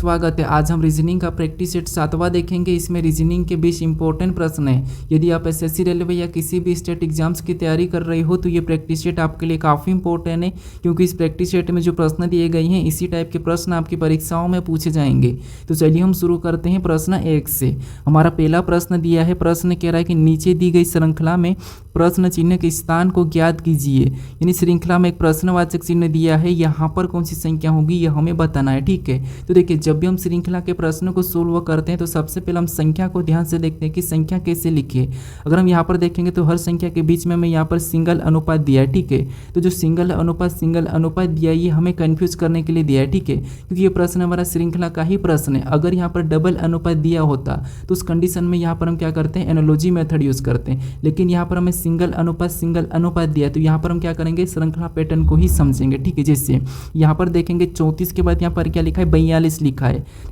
स्वागत है। आज हम रीजनिंग का प्रैक्टिस सेट 7वां देखेंगे। इसमें रीजनिंग के 20 इंपॉर्टेंट प्रश्न हैं। यदि आप एसएससी रेलवे या किसी भी स्टेट एग्जाम्स की तैयारी कर रहे हो तो ये प्रैक्टिस सेट आपके लिए काफ़ी इंपॉर्टेंट है, क्योंकि इस प्रैक्टिस सेट में जो प्रश्न दिए गए हैं इसी टाइप के प्रश्न आपकी परीक्षाओं में पूछे जाएंगे। तो चलिए हम शुरू करते हैं प्रश्न 1 से। हमारा पहला प्रश्न दिया है, प्रश्न कह रहा है कि नीचे दी गई श्रृंखला में प्रश्न चिन्ह के स्थान को ज्ञात कीजिए। यानी श्रृंखला में एक प्रश्नवाचक चिन्ह दिया है, यहाँ पर कौन सी संख्या होगी यह हमें बताना है। ठीक है, तो देखिए जब भी हम श्रृंखला के प्रश्नों को सोल्व करते हैं तो सबसे पहले हम संख्या को ध्यान से देखते हैं कि संख्या कैसे लिखिए। अगर हम यहाँ पर देखेंगे तो हर संख्या के बीच में हमें यहाँ पर सिंगल अनुपात दिया है। ठीक है, तो जो सिंगल अनुपात दिया है ये हमें कंफ्यूज करने के लिए दिया है। ठीक है, क्योंकि ये प्रश्न हमारा श्रृंखला का ही प्रश्न है। अगर यहाँ पर डबल अनुपात दिया होता तो उस कंडीशन में यहाँ पर हम क्या करते हैं, एनालॉजी मेथड यूज करते हैं। लेकिन यहाँ पर हमें सिंगल अनुपात दिया है तो यहाँ पर हम क्या करेंगे, श्रृंखला पैटर्न को ही समझेंगे। ठीक है, जैसे यहाँ पर देखेंगे 34 के बाद यहाँ पर क्या लिखा है, 42 लिखा है।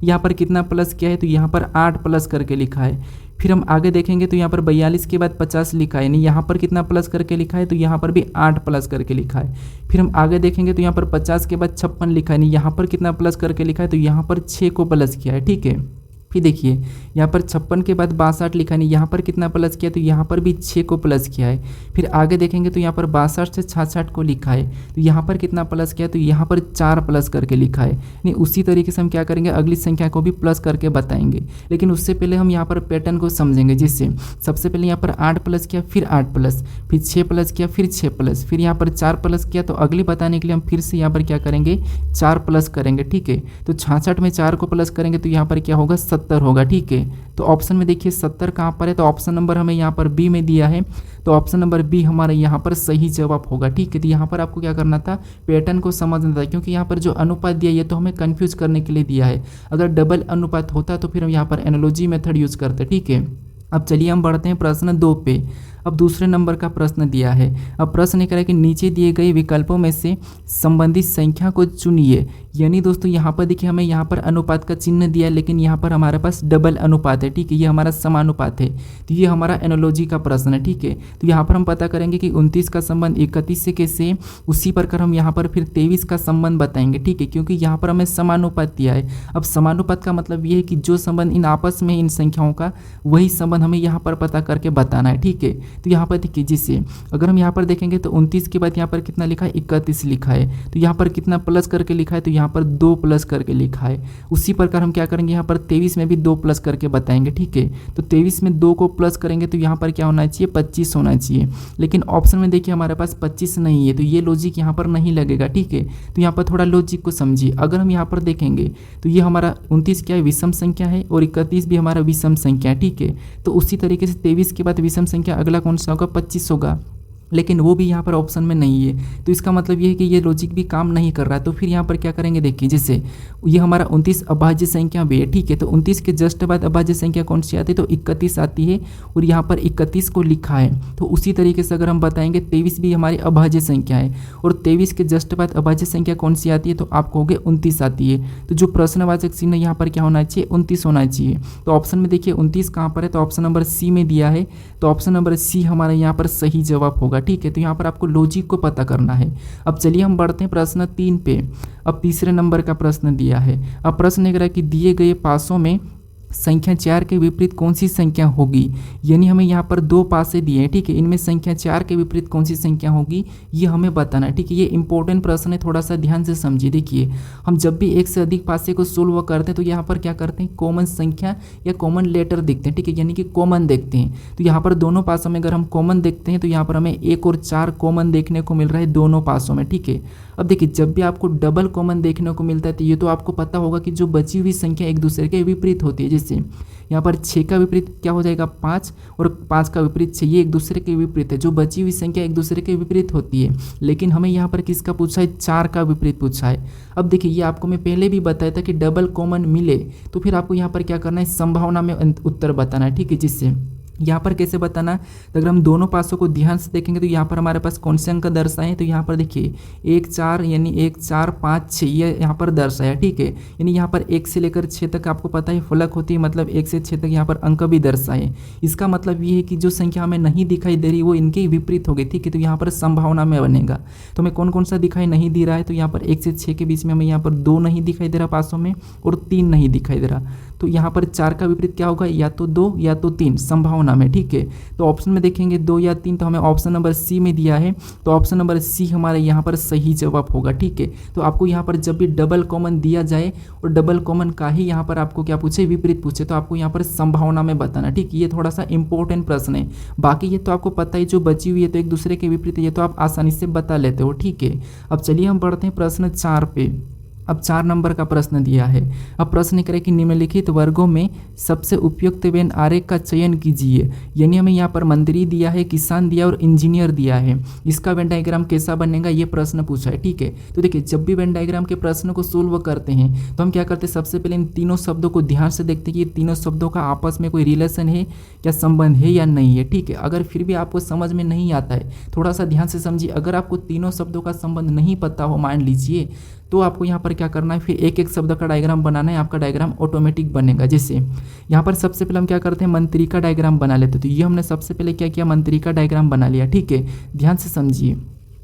यहाँ पर कितना प्लस किया है, तो यहाँ पर 8 प्लस करके लिखा है। फिर हम आगे देखेंगे तो यहाँ पर 42 के बाद 50 लिखा है, यानी यहाँ पर कितना प्लस करके लिखा है, तो यहाँ पर भी 8 प्लस करके लिखा है। फिर हम आगे देखेंगे तो यहाँ पर 50 के बाद 56 लिखा है, यानी यहाँ पर कितना प्लस करके लिखा है, तो यहाँ पर 6 को प्लस किया है। ठीक है, फिर देखिए यहाँ पर 56 के बाद 62 लिखा है, यहाँ पर कितना प्लस किया, तो यहाँ पर भी 6 को प्लस किया है। फिर आगे देखेंगे तो यहाँ पर 62 से 66 को लिखा है, तो यहाँ पर कितना प्लस किया, तो यहाँ पर 4 प्लस करके लिखा है। नहीं, उसी तरीके से हम क्या करेंगे, अगली संख्या को भी प्लस करके बताएंगे। लेकिन उससे पहले हम यहाँ पर पैटर्न को समझेंगे। जिससे सबसे पहले यहाँ पर 8 प्लस किया, फिर 8 प्लस, फिर 6 प्लस किया, फिर 6 प्लस, फिर यहाँ पर 4 प्लस किया। तो अगली बताने के लिए हम फिर से यहाँ पर क्या करेंगे, 4 प्लस करेंगे। ठीक है, तो 66 में 4 को प्लस करेंगे तो यहाँ पर क्या होगा, 70 होगा। ठीक है, तो ऑप्शन में देखिए 70 कहाँ पर है, तो ऑप्शन नंबर हमें यहाँ पर बी में दिया है, तो ऑप्शन नंबर बी हमारा यहाँ पर सही जवाब होगा। ठीक है, तो यहाँ पर आपको क्या करना था, पैटर्न को समझना था, क्योंकि यहाँ पर जो अनुपात दिया ये तो हमें कंफ्यूज करने के लिए दिया है। अगर डबल अनुपात होता तो फिर हम यहाँ पर एनालॉजी मेथड यूज करते। ठीक है, अब चलिए हम बढ़ते हैं प्रश्न 2 पे। अब दूसरे नंबर का प्रश्न दिया है। अब प्रश्न ये कह रहा है कि नीचे दिए गए विकल्पों में से संबंधित संख्या को चुनिए। यानी दोस्तों यहाँ पर देखिए हमें यहाँ पर अनुपात का चिन्ह दिया है, लेकिन यहाँ पर हमारे पास डबल अनुपात है। ठीक है, ये हमारा समानुपात है, तो ये हमारा एनालॉजी का प्रश्न है। ठीक है, तो यहाँ पर हम पता करेंगे कि 29 का संबंध 31 से कैसे है, उसी प्रकार हम यहाँ पर फिर 23 का संबंध बताएंगे। ठीक है, क्योंकि यहाँ पर हमें समानुपात दिया है। अब समानुपात का मतलब ये है कि जो संबंध इन आपस में इन संख्याओं का, वही संबंध हमें यहाँ पर पता करके बताना है। ठीक है, तो यहाँ पर देखिए जिससे अगर हम यहाँ पर देखेंगे तो 29 के बाद यहाँ पर कितना लिखा है, 31 लिखा है। तो यहाँ पर कितना प्लस करके लिखा है, तो यहाँ पर 2 प्लस करके लिखा है। उसी प्रकार हम क्या करेंगे, यहाँ पर 23 में भी 2 प्लस करके बताएंगे। ठीक है, तो 23 में 2 को प्लस करेंगे तो यहाँ पर क्या होना चाहिए, 25 होना चाहिए। लेकिन ऑप्शन में देखिए हमारे पास 25 नहीं है, तो ये लॉजिक यहाँ पर नहीं लगेगा। ठीक है, तो यहाँ पर थोड़ा लॉजिक को समझिए। अगर हम यहाँ पर देखेंगे तो ये हमारा 29 क्या है, विषम संख्या है, और 31 भी हमारा विषम संख्या है। ठीक है, तो उसी तरीके से 23 के बाद विषम संख्या अगला कौन सा होगा, 25 होगा, लेकिन वो भी यहाँ पर ऑप्शन में नहीं है। तो इसका मतलब ये है कि ये लॉजिक भी काम नहीं कर रहा है। तो फिर यहाँ पर क्या करेंगे, देखिए जैसे ये हमारा 29 अभाज्य संख्या भी है। ठीक है, तो 29 के जस्ट बाद अभाज्य संख्या कौन सी आती है, तो 31 आती है, और यहाँ पर 31 को लिखा है। तो उसी तरीके से अगर हम बताएंगे 23 भी हमारी अभाज्य संख्या है, और 23 के जस्ट बाद अभाज्य संख्या कौन सी आती है, तो आप कहोगे 29 आती है। तो जो प्रश्नवाचक चिन्ह यहाँ पर क्या होना चाहिए, 29 होना चाहिए। तो ऑप्शन में देखिए 29 कहाँ पर है, तो ऑप्शन नंबर सी में दिया है, तो ऑप्शन नंबर सी हमारा यहाँ पर सही जवाब होगा। ठीक है, तो यहाँ पर आपको लॉजिक को पता करना है। अब चलिए हम बढ़ते हैं प्रश्न 3 पे। अब तीसरे नंबर का प्रश्न दिया है। अब प्रश्न ये कह रहा है कि दिए गए पासों में संख्या 4 के विपरीत कौन सी संख्या होगी। यानी हमें यहाँ पर 2 पासे दिए हैं। ठीक है, इनमें संख्या 4 के विपरीत कौन सी संख्या होगी ये हमें बताना है। ठीक है, ये इंपॉर्टेंट प्रश्न है, थोड़ा सा ध्यान से समझिए। देखिए हम जब भी एक से अधिक पासे को सोल्व करते हैं तो यहाँ पर क्या करते हैं, कॉमन संख्या या कॉमन लेटर देखते हैं। ठीक है, यानी कि कॉमन देखते हैं। तो यहाँ पर दोनों पासों में अगर हम कॉमन देखते हैं तो यहाँ पर हमें 1 और 4 कॉमन देखने को मिल रहा है दोनों पासों में। ठीक है, अब देखिए जब भी आपको डबल कॉमन देखने को मिलता है तो ये तो आपको पता होगा कि जो बची हुई संख्या एक दूसरे के विपरीत होती है। जैसे यहाँ पर 6 का विपरीत क्या हो जाएगा, 5, और 5 का विपरीत 6, ये एक दूसरे के विपरीत है। जो बची हुई संख्या एक दूसरे के विपरीत होती है, लेकिन हमें यहाँ पर किसका पूछा है, 4 का विपरीत पूछा है। अब देखिए ये आपको मैं पहले भी बताया था कि डबल कॉमन मिले तो फिर आपको यहाँ पर क्या करना है, संभावना में उत्तर बताना है। ठीक है, जिससे यहाँ पर कैसे बताना, तो अगर हम दोनों पासों को ध्यान से देखेंगे तो यहाँ पर हमारे पास कौन से अंक दर्शाए, तो यहाँ पर देखिए 1 4 यानी 1 4 5 6 ये यहाँ पर दर्शाया, ठीक है। यानी यहाँ पर 1 से लेकर 6 तक आपको पता है फलक होती है, मतलब 1 से 6 तक यहाँ पर अंक भी दर्शाए। इसका मतलब ये है कि जो संख्या हमें नहीं दिखाई दे रही वो इनके विपरीत हो गई, ठीक है। तो यहाँ पर संभावना में बनेगा, तो हमें कौन कौन सा दिखाई नहीं दे रहा है, तो यहाँ पर 1 से 6 के बीच में हमें यहाँ पर 2 नहीं दिखाई दे रहा पासों में और 3 नहीं दिखाई दे रहा। तो यहाँ पर 4 का विपरीत क्या होगा, या तो 2 या तो 3 संभावना में, ठीक है। तो ऑप्शन में देखेंगे 2 या 3, तो हमें ऑप्शन नंबर सी में दिया है, तो ऑप्शन नंबर सी हमारे यहाँ पर सही जवाब होगा, ठीक है। तो आपको यहाँ पर जब भी डबल कॉमन दिया जाए और डबल कॉमन का ही यहाँ पर आपको क्या पूछे, विपरीत पूछे, तो आपको यहाँ पर संभावना में बताना, ठीक। ये थोड़ा सा इंपॉर्टेंट प्रश्न है। बाकी ये तो आपको पता ही, जो बची हुई है तो एक दूसरे के विपरीत है, ये तो आप आसानी से बता लेते हो, ठीक है। अब चलिए हम बढ़ते हैं प्रश्न 4 पे। अब 4 नंबर का प्रश्न दिया है। अब प्रश्न करें कि निम्नलिखित वर्गों में सबसे उपयुक्त वेन आरेख का चयन कीजिए। यानी हमें यहाँ पर मंत्री दिया है, किसान दिया और इंजीनियर दिया है। इसका वेन डायग्राम कैसा बनेगा ये प्रश्न पूछा है, ठीक है। तो देखिए जब भी वेन डायग्राम के प्रश्न को सोल्व करते हैं तो हम क्या करते हैं, सबसे पहले इन तीनों शब्दों को ध्यान से देखते हैं कि ये तीनों शब्दों का आपस में कोई रिलेशन है या संबंध है या नहीं है, ठीक है। अगर फिर भी आपको समझ में नहीं आता है, थोड़ा सा ध्यान से समझिए। अगर आपको तीनों शब्दों का संबंध नहीं पता हो, मान लीजिए, तो आपको यहाँ पर क्या करना है, फिर एक एक शब्द का डायग्राम बनाना है, आपका डायग्राम ऑटोमेटिक बनेगा। जैसे यहाँ पर सबसे पहले हम क्या करते हैं, मंत्री का डायग्राम बना लेते हैं। तो ये हमने सबसे पहले क्या किया, मंत्री का डायग्राम बना लिया, ठीक है। ध्यान से समझिए।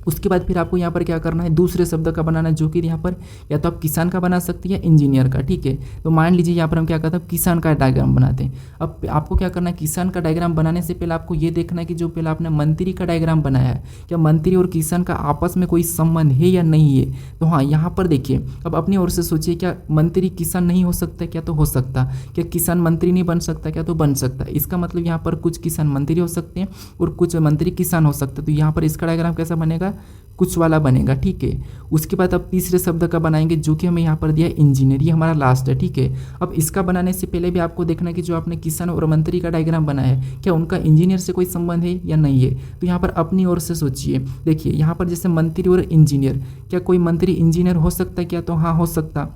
उसके बाद फिर आपको यहाँ पर क्या करना है, दूसरे शब्द का बनाना, जो कि यहाँ पर या तो आप किसान का बना सकते हैं या इंजीनियर का, ठीक है। तो मान लीजिए यहाँ पर हम क्या करते हैं, किसान का डायग्राम बनाते हैं। अब आपको क्या करना है, किसान का डायग्राम बनाने से पहले आपको ये देखना है कि जो पहले आपने मंत्री का डायग्राम बनाया है, क्या मंत्री और किसान का आपस में कोई संबंध है या नहीं है। तो हाँ, यहाँ पर देखिए, अब अपनी ओर से सोचिए, क्या मंत्री किसान नहीं हो सकता, क्या तो हो सकता। क्या किसान मंत्री नहीं बन सकता, क्या तो बन सकता। इसका मतलब यहाँ पर कुछ किसान मंत्री हो सकते हैं और कुछ मंत्री किसान हो सकते हैं। तो यहाँ पर इसका डायग्राम कैसा बनेगा, कुछ वाला बनेगा, ठीक है। उसके बाद अब तीसरे शब्द का बनाएंगे, जो कि हमें यहाँ पर दिया है इंजीनियर, ये हमारा लास्ट है, ठीक है। अब इसका बनाने से पहले भी आपको देखना है कि जो आपने किसान और मंत्री का डायग्राम बनाया है, क्या उनका इंजीनियर से कोई संबंध है या नहीं है। तो यहाँ पर अपनी ओर से सोचिए, देखिए यहाँ पर जैसे मंत्री और इंजीनियर, क्या कोई मंत्री इंजीनियर हो सकता है, क्या तो हाँ हो सकता।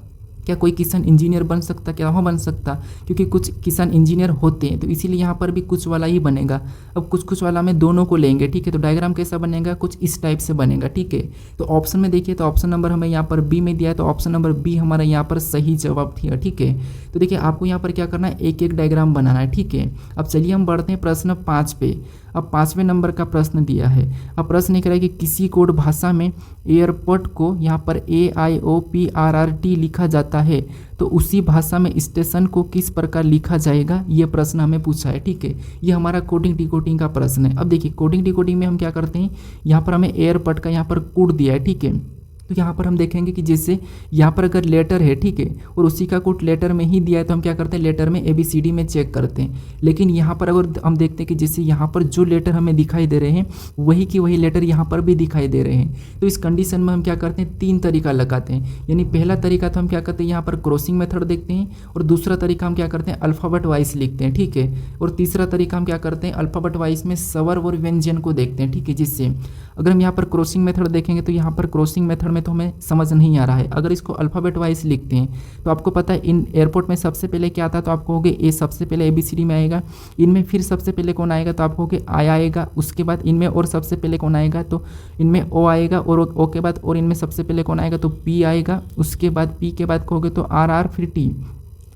क्या कोई किसान इंजीनियर बन सकता, क्या हो बन सकता, क्योंकि कुछ किसान इंजीनियर होते हैं, तो इसीलिए यहाँ पर भी कुछ वाला ही बनेगा। अब कुछ कुछ वाला में दोनों को लेंगे, ठीक है। तो डायग्राम कैसा बनेगा, कुछ इस टाइप से बनेगा, ठीक है। तो ऑप्शन में देखिए, तो ऑप्शन नंबर हमें यहाँ पर बी में दिया है, तो ऑप्शन नंबर बी हमारा यहाँ पर सही जवाब थी, ठीक है। तो देखिए आपको यहाँ पर क्या करना है, एक एक डायग्राम बनाना है, ठीक है। अब चलिए हम बढ़ते हैं प्रश्न 5 पे। अब 5वें नंबर का प्रश्न दिया है। अब प्रश्न ये कह रहा है कि किसी कोड भाषा में एयरपोर्ट को यहाँ पर AIOPRRT लिखा जाता है, तो उसी भाषा में स्टेशन को किस प्रकार लिखा जाएगा, ये प्रश्न हमें पूछा है, ठीक है। ये हमारा कोडिंग डिकोडिंग का प्रश्न है। अब देखिए कोडिंग डिकोडिंग में हम क्या करते हैं, यहाँ पर हमें एयरपोर्ट का यहाँ पर कोड दिया है, ठीक है। तो यहाँ पर हम देखेंगे कि जैसे यहाँ पर अगर लेटर है, ठीक है, और उसी का कोड लेटर में ही दिया है, तो हम क्या करते हैं, लेटर में ABCD में चेक करते हैं। लेकिन यहाँ पर अगर हम देखते हैं कि जैसे यहाँ पर जो लेटर हमें दिखाई दे रहे हैं वही की वही लेटर यहाँ पर भी दिखाई दे रहे हैं, तो इस कंडीशन में हम क्या करते हैं, 3 तरीका लगाते हैं। यानी पहला तरीका तो हम क्या करते हैं, यहाँ पर क्रॉसिंग मेथड देखते हैं, और दूसरा तरीका हम क्या करते हैं, अल्फ़ाबेट वाइज लिखते हैं, ठीक है। और तीसरा तरीका हम क्या करते हैं, अल्फ़ाबेट वाइज में स्वर और व्यंजन को देखते हैं, ठीक है। जिससे अगर हम यहाँ पर क्रॉसिंग मेथड देखेंगे तो यहाँ पर क्रॉसिंग मेथड में तो हमें समझ नहीं आ रहा है। अगर इसको अल्फ़ाबेट वाइज लिखते हैं तो आपको पता है इन एयरपोर्ट में सबसे पहले क्या आता है, तो आप कहोगे ए सबसे पहले ABCD में आएगा। इनमें फिर सबसे पहले कौन आएगा, तो आप कहोगे आई आएगा। उसके बाद इनमें और सबसे पहले कौन आएगा, तो इनमें O आएगा, और O के बाद और इनमें सबसे पहले कौन आएगा, तो P आएगा। उसके बाद P के बाद कहोगे तो RR फिर T,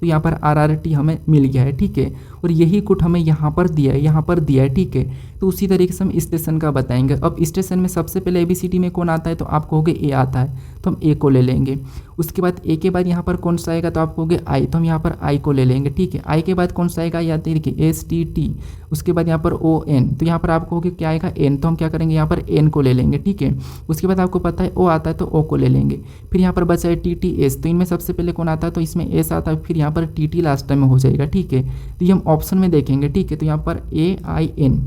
तो यहाँ पर RRT हमें मिल गया है, ठीक है। और यही कोड हमें यहाँ पर दिया है, यहाँ पर दिया है, ठीक है। तो उसी तरीके से हम स्टेशन का बताएंगे। अब स्टेशन में सबसे पहले ABCD में कौन आता है, तो आप कहोगे A आता है, तो हम A को ले लेंगे। उसके बाद A के बाद यहाँ पर कौन सा आएगा, तो आप कहोगे I, तो हम यहाँ पर I को ले लेंगे, ठीक है। I के बाद कौन सा आएगा, या देखिए STT। उसके बाद यहाँ पर ON, तो यहाँ पर आप कहोगे क्या आएगा, N, तो हम क्या करेंगे, यहाँ पर N को ले लेंगे, ठीक है। उसके बाद आपको पता है O आता है, तो O को ले लेंगे। फिर यहाँ पर बचा है TTS, तो इनमें सबसे पहले कौन आता है, तो इसमें S आता है, फिर यहाँ पर TT लास्ट टाइम में हो जाएगा, ठीक है। तो ये हम ऑप्शन में देखेंगे, ठीक है। तो यहाँ पर AIN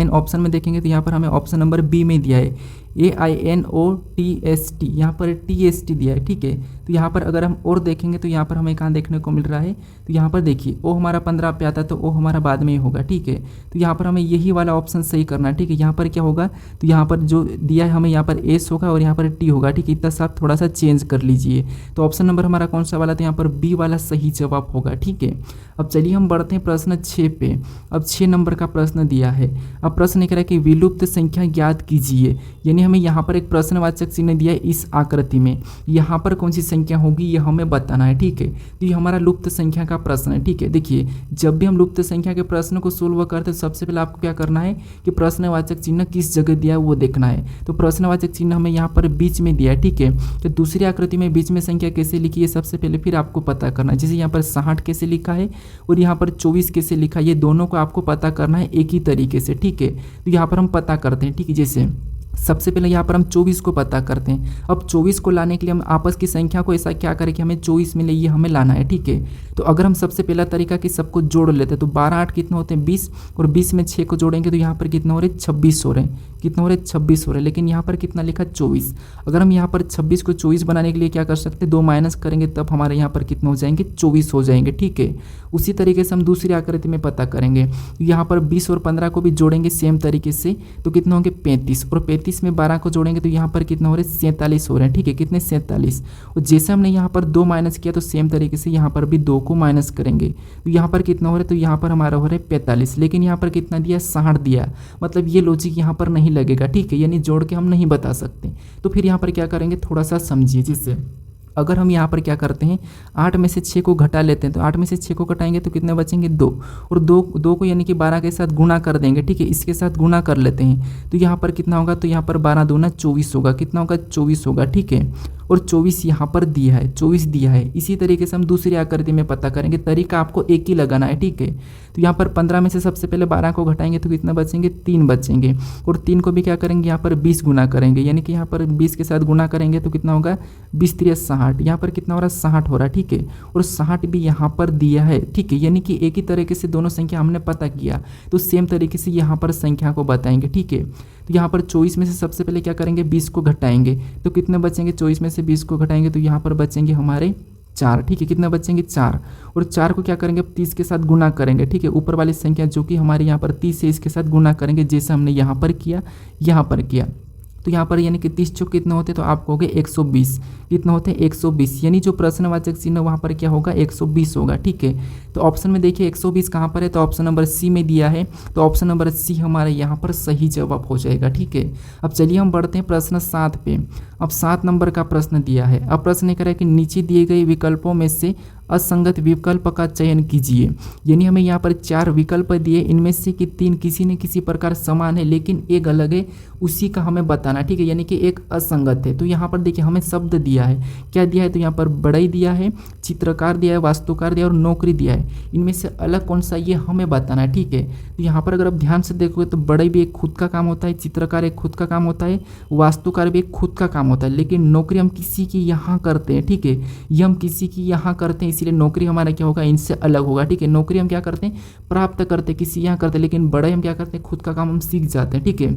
ऑप्शन में देखेंगे, तो यहाँ पर हमें ऑप्शन नंबर बी में दिया है AINOTST, यहाँ पर TST दिया है, ठीक है। तो यहाँ पर अगर हम और देखेंगे तो यहाँ पर हमें कहाँ देखने को मिल रहा है, तो यहाँ पर देखिए ओ हमारा 15 पे आता है तो ओ हमारा बाद में ही होगा, ठीक है। तो यहाँ पर हमें यही वाला ऑप्शन सही करना है, ठीक है। यहाँ पर क्या होगा, तो यहाँ पर जो दिया है हमें यहाँ पर एस होगा और यहाँ पर टी होगा, ठीक है। इतना सा आप थोड़ा सा चेंज कर लीजिए। तो ऑप्शन नंबर हमारा कौन सा वाला, तो यहाँ पर बी वाला सही जवाब होगा, ठीक है। अब चलिए हम बढ़ते हैं प्रश्न 6 पे। अब 6 नंबर का प्रश्न दिया है। अब प्रश्न कह रहा है कि विलुप्त संख्या ज्ञात कीजिए, यानी हमें यहाँ पर एक प्रश्नवाचक चिन्ह दिया है इस आकृति में, यहाँ पर कौन सी संख्या होगी ये हमें बताना है, ठीक है। तो ये हमारा लुप्त संख्या का प्रश्न है, ठीक है। देखिए जब भी हम लुप्त संख्या के प्रश्न को सोल्व करते हैं सबसे पहले आपको क्या करना है कि प्रश्नवाचक चिन्ह किस जगह दिया है वो देखना है। तो प्रश्नवाचक चिन्ह हमें यहाँ पर बीच में दिया है, ठीक है। तो दूसरी आकृति में बीच में संख्या कैसे लिखी है सबसे पहले फिर आपको पता करना है। जैसे यहाँ पर 60 कैसे लिखा है और यहाँ पर 24 कैसे लिखा है, ये दोनों को आपको पता करना है एक ही तरीके से, ठीक है। तो यहाँ पर हम पता करते हैं, ठीक है। जैसे सबसे पहले यहाँ पर हम 24 को पता करते हैं। अब 24 को लाने के लिए हम आपस की संख्या को ऐसा क्या करें कि हमें 24 मिले, ये हमें लाना है, ठीक है। तो अगर हम सबसे पहला तरीका कि सबको जोड़ लेते हैं तो 12 8 कितने होते हैं 20 और 20 में 6 को जोड़ेंगे तो यहाँ पर कितना हो रहे 26 हो रहे हैं, कितना हो रहे 26 हो रहे हैं। लेकिन यहाँ पर कितना लिखा 24। अगर हम यहाँ पर 26 को 24 बनाने के लिए क्या कर सकते हैं 2 माइनस करेंगे तब हमारे यहाँ पर कितने हो जाएंगे 24 हो जाएंगे, ठीक है। उसी तरीके से हम दूसरी आकृति में पता करेंगे। यहाँ पर 20 और 15 को भी जोड़ेंगे सेम तरीके से तो कितने होंगे 35 और 35 में 12 को जोड़ेंगे तो यहाँ पर कितना हो रहे 47 हो रहे हैं, ठीक है। कितने 47। और जैसे हमने यहाँ पर 2 माइनस किया तो सेम तरीके से यहाँ पर भी 2 को माइनस करेंगे तो यहाँ पर कितना हो रहा है, तो यहाँ पर हमारा हो रहा है 45। लेकिन यहाँ पर कितना दिया 60 दिया, मतलब ये लॉजिक यहाँ पर नहीं लगेगा, ठीक है। यानी जोड़ के हम नहीं बता सकते। तो फिर यहाँ पर क्या करेंगे थोड़ा सा समझिए। जिससे अगर हम यहाँ पर क्या करते हैं 8 में से 6 को घटा लेते हैं तो 8 में से 6 को घटाएंगे तो कितने बचेंगे 2 और 2 को यानी कि 12 के साथ गुणा कर देंगे, ठीक है। इसके साथ गुणा कर लेते हैं तो यहाँ पर कितना होगा, तो यहाँ पर 12 दूना 24 होगा, कितना होगा 24 होगा, ठीक है। और 24 यहाँ पर दिया है, 24 दिया है। इसी तरीके से हम दूसरी आकृति में पता करेंगे, तरीका आपको एक ही लगाना है, ठीक है। तो यहाँ पर 15 में से सबसे पहले 12 को घटाएंगे तो कितना बचेंगे 3 बचेंगे और 3 को भी क्या करेंगे यहाँ पर 20 गुना करेंगे, यानी कि यहाँ पर 20 के साथ गुना करेंगे तो कितना होगा 20 3 60, यहाँ पर कितना हो रहा है 60 हो रहा है, ठीक है। और 60 भी यहाँ पर दिया है, ठीक है। यानी कि एक ही तरीके से दोनों संख्या हमने पता किया तो सेम तरीके से यहाँ पर संख्या को बताएंगे, ठीक है। तो यहाँ पर 24 में से सबसे पहले क्या करेंगे 20 को घटाएंगे तो कितने बचेंगे, 24 में से 20 को घटाएंगे तो यहाँ पर बचेंगे हमारे 4, ठीक है। कितना बचेंगे 4 और 4 को क्या करेंगे 30 के साथ गुना करेंगे, ठीक है। ऊपर वाली संख्या जो कि हमारे यहाँ पर 30 है इसके साथ गुना करेंगे जैसे हमने यहाँ पर किया, यहाँ पर किया। तो यहाँ पर यानी कि 30 चौक कितने होते तो आप कहोगे 120, कितना होते हैं 120, यानी जो प्रश्नवाचक चिन्ह वहाँ पर क्या होगा 120 होगा, ठीक है। तो ऑप्शन में देखिए 120 कहाँ पर है, तो ऑप्शन नंबर सी में दिया है, तो ऑप्शन नंबर सी हमारे यहाँ पर सही जवाब हो जाएगा, ठीक है। अब चलिए हम बढ़ते हैं प्रश्न 7 पे। अब 7 नंबर का प्रश्न दिया है। अब प्रश्न ये कह रहा है कि नीचे दिए गए विकल्पों में से असंगत विकल्प का चयन कीजिए, यानी हमें यहाँ पर 4 विकल्प दिए, इनमें से कि 3 किसी न किसी प्रकार समान है लेकिन एक अलग है, उसी का हमें बताना, ठीक है। यानी कि एक असंगत है। तो यहाँ पर देखिए हमें शब्द दिया है, क्या दिया है, तो यहाँ पर बढ़ई दिया है, चित्रकार दिया है, वास्तुकार दिया है और नौकरी दिया है। इनमें से अलग कौन सा ये हमें बताना है, ठीक है। तो यहाँ पर अगर आप ध्यान से देखोगे तो बढ़ई भी एक खुद का काम होता है, चित्रकार एक खुद का काम होता है, वास्तुकार भी एक खुद का काम होता है, लेकिन नौकरी हम किसी की यहाँ करते हैं, ठीक है। ये हम किसी की यहाँ करते हैं इसलिए नौकरी हमारा क्या होगा इनसे अलग होगा, ठीक है। नौकरी हम क्या करते हैं प्राप्त करते हैं, किसी यहाँ करते हैं, लेकिन बढ़ई हम क्या करते हैं खुद का काम हम सीख जाते हैं, ठीक है।